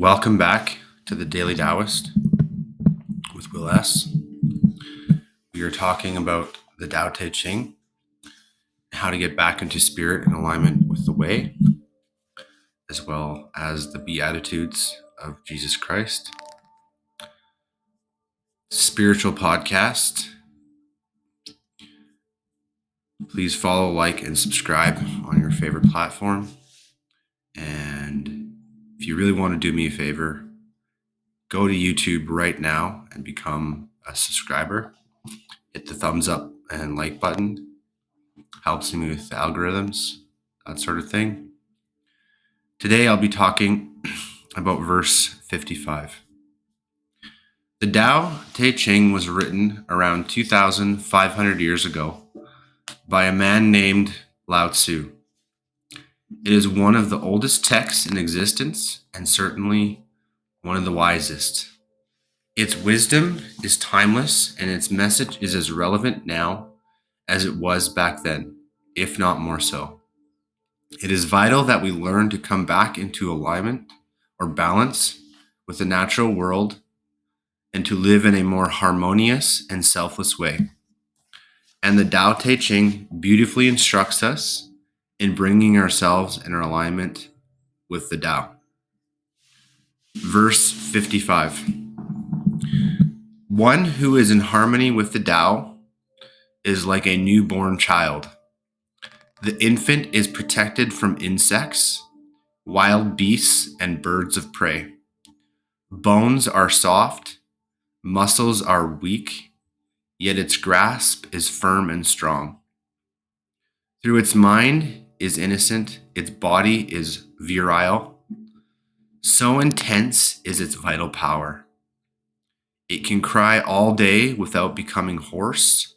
Welcome back to the Daily Taoist with Will S. We are talking about the Tao Te Ching, how to get back into spirit and alignment with the way, as well as the Beatitudes of Jesus Christ. Spiritual podcast. Please follow, like, and subscribe on your favorite platform. And if you really want to do me a favor, go to YouTube right now and become a subscriber. Hit the thumbs up and like button. Helps me with the algorithms, that sort of thing. Today I'll be talking about verse 55. The Tao Te Ching was written around 2,500 years ago by a man named Lao-Tzu. It is one of the oldest texts in existence and certainly one of the wisest. Its wisdom is timeless and its message is as relevant now as it was back then, if not more so. It is vital that we learn to come back into alignment or balance with the natural world and to live in a more harmonious and selfless way. And the Tao Te Ching beautifully instructs us in bringing ourselves in our alignment with the Tao. Verse 55. One who is in harmony with the Tao is like a newborn child. The infant is protected from insects, wild beasts, and birds of prey. Bones are soft, muscles are weak, yet its grasp is firm and strong. Through its mind is innocent, its body is virile. So intense is its vital power. It can cry all day without becoming hoarse.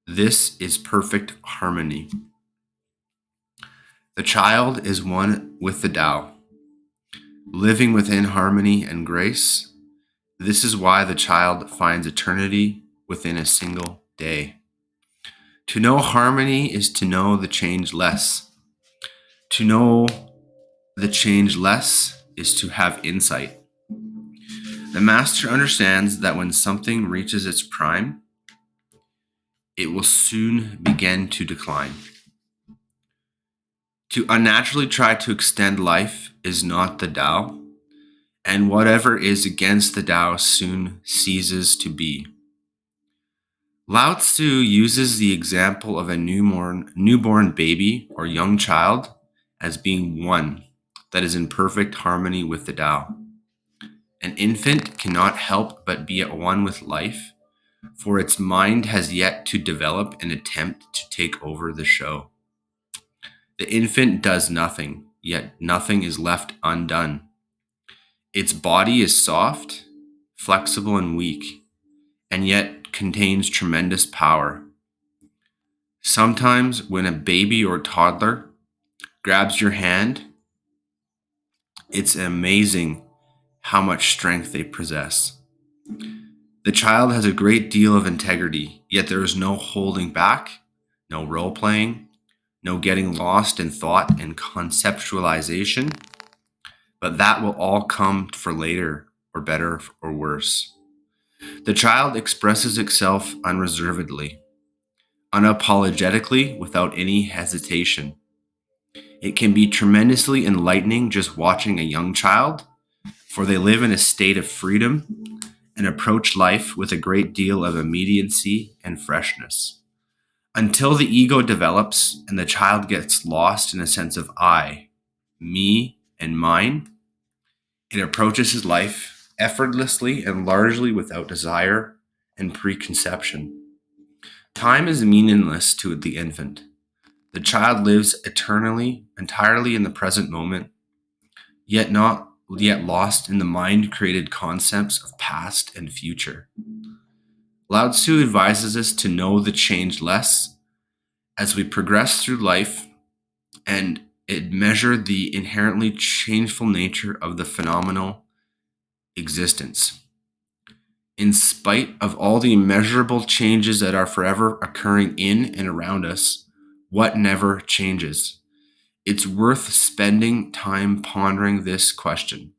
This is perfect harmony. The child is one with the Tao, living within harmony and grace. This is why the child finds eternity within a single day. To know harmony is to know the changeless. To know the changeless is to have insight. The master understands that when something reaches its prime, it will soon begin to decline. To unnaturally try to extend life is not the Tao, and whatever is against the Tao soon ceases to be. Lao-Tzu uses the example of a newborn baby or young child as being one that is in perfect harmony with the Tao. An infant cannot help but be at one with life, for its mind has yet to develop an attempt to take over the show. The infant does nothing, yet nothing is left undone. Its body is soft, flexible, and weak, and yet contains tremendous power. Sometimes when a baby or toddler grabs your hand, it's amazing how much strength they possess. The child has a great deal of integrity, yet there is no holding back, no role playing, no getting lost in thought and conceptualization, but that will all come for later, or better or worse. The child expresses itself unreservedly, unapologetically, without any hesitation. It can be tremendously enlightening just watching a young child, for they live in a state of freedom and approach life with a great deal of immediacy and freshness. Until the ego develops and the child gets lost in a sense of I, me, and mine, it approaches his life effortlessly and largely without desire and preconception. Time is meaningless to the infant. The child lives eternally, entirely in the present moment, yet lost in the mind-created concepts of past and future. Lao-Tzu advises us to know the changeless as we progress through life and measure the inherently changeful nature of the phenomenal existence. In spite of all the immeasurable changes that are forever occurring in and around us, what never changes? It's worth spending time pondering this question.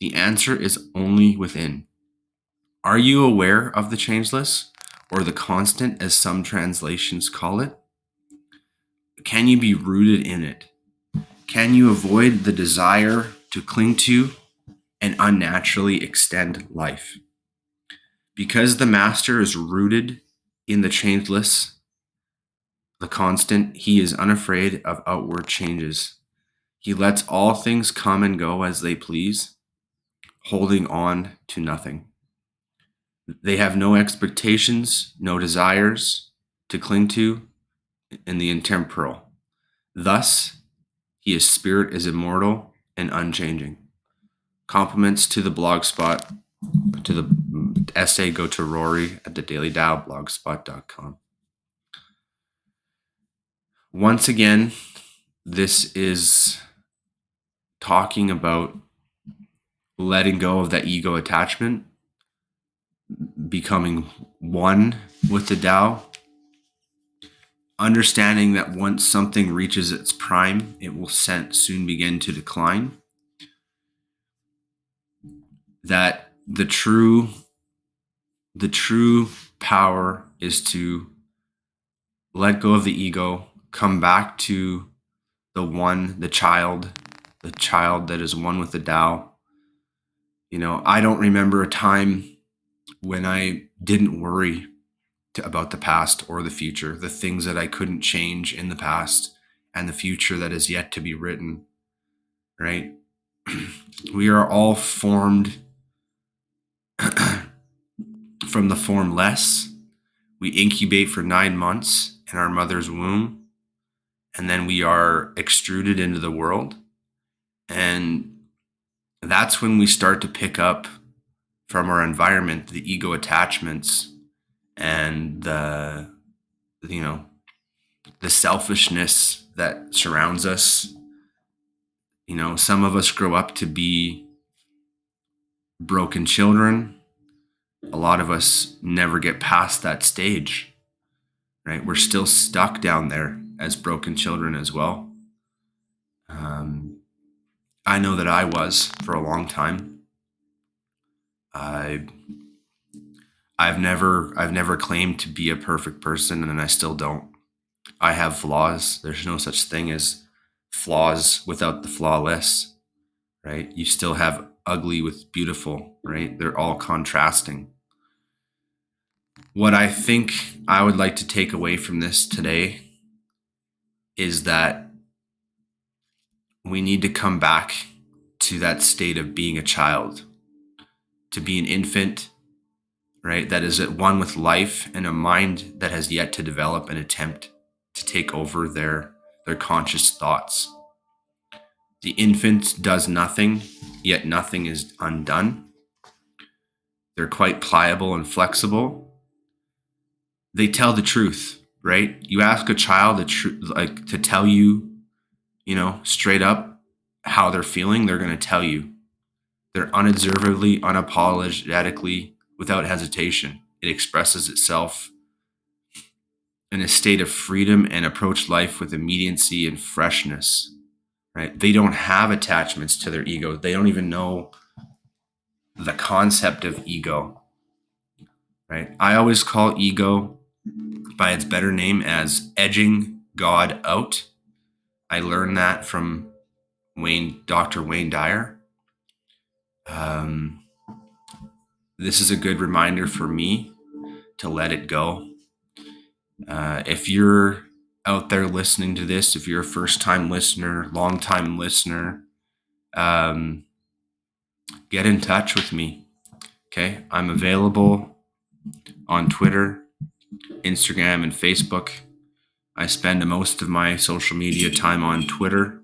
The answer is only within. Are you aware of the changeless, or the constant, as some translations call it? Can you be rooted in it? Can you avoid the desire to cling to and unnaturally extend life? Because the master is rooted in the changeless, the constant, he is unafraid of outward changes. He lets all things come and go as they please, holding on to nothing. They have no expectations, no desires to cling to in the intemporal. Thus, his spirit is immortal and unchanging. Compliments to the blogspot, to the essay, go to Rory at the Daily Tao blogspot.com. Once again, this is talking about letting go of that ego attachment, becoming one with the Tao, understanding that once something reaches its prime, it will soon begin to decline. That the true power is to let go of the ego, come back to the one, the child that is one with the Tao. I don't remember a time when I didn't worry about the past or the future, the things that I couldn't change in the past and the future that is yet to be written, right? We are all formed from the formless. We incubate for 9 months in our mother's womb, and then we are extruded into the world. And that's when we start to pick up from our environment the ego attachments and the selfishness that surrounds us. Some of us grow up to be broken children. A lot of us never get past that stage, right? We're still stuck down there as broken children as well. I know that I was for a long time. I've never claimed to be a perfect person, and I still don't. I have flaws. There's no such thing as flaws without the flawless, right? You still have ugly with beautiful, right? They're all contrasting. What I think I would like to take away from this today is that we need to come back to that state of being a child, to be an infant, right? That is at one with life and a mind that has yet to develop and attempt to take over their conscious thoughts. The infant does nothing, yet nothing is undone. They're quite pliable and flexible. They tell the truth, right? You ask a child to tell you, straight up how they're feeling, they're going to tell you. They're unreservedly, unapologetically, without hesitation. It expresses itself in a state of freedom and approach life with immediacy and freshness, right? They don't have attachments to their ego. They don't even know the concept of ego, right? I always call ego by its better name as edging God out. I learned that from Dr. Wayne Dyer. This is a good reminder for me to let it go. If you're out there listening to this, if you're a first-time listener, long-time listener, get in touch with me. Okay, I'm available on Twitter, Instagram, and Facebook. I spend most of my social media time on Twitter.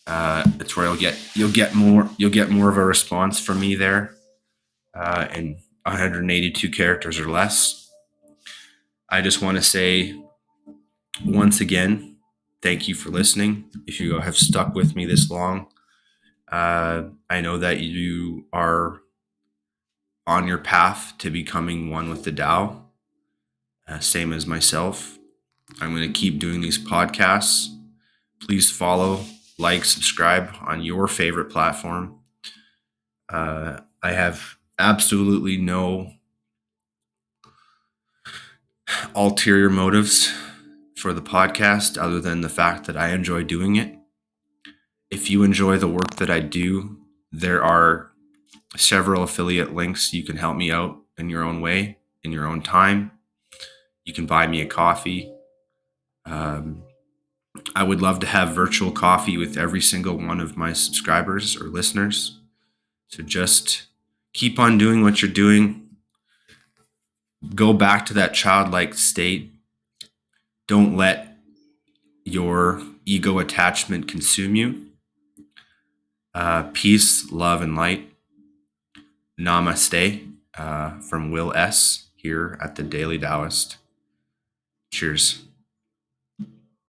It's where you'll get more of a response from me there, in 182 characters or less. I just want to say once again, thank you for listening. If you have stuck with me this long, I know that you are on your path to becoming one with the Tao, same as myself. I'm going to keep doing these podcasts. Please follow, like, subscribe on your favorite platform. I have absolutely no ulterior motives for the podcast other than the fact that I enjoy doing it. If you enjoy the work that I do, there are several affiliate links. You can help me out in your own way, in your own time. You can buy me a coffee. I would love to have virtual coffee with every single one of my subscribers or listeners. So just keep on doing what you're doing. Go back to that childlike state. Don't let your ego attachment consume you. Peace, love, and light. Namaste from Will S. here at the Daily Taoist. Cheers.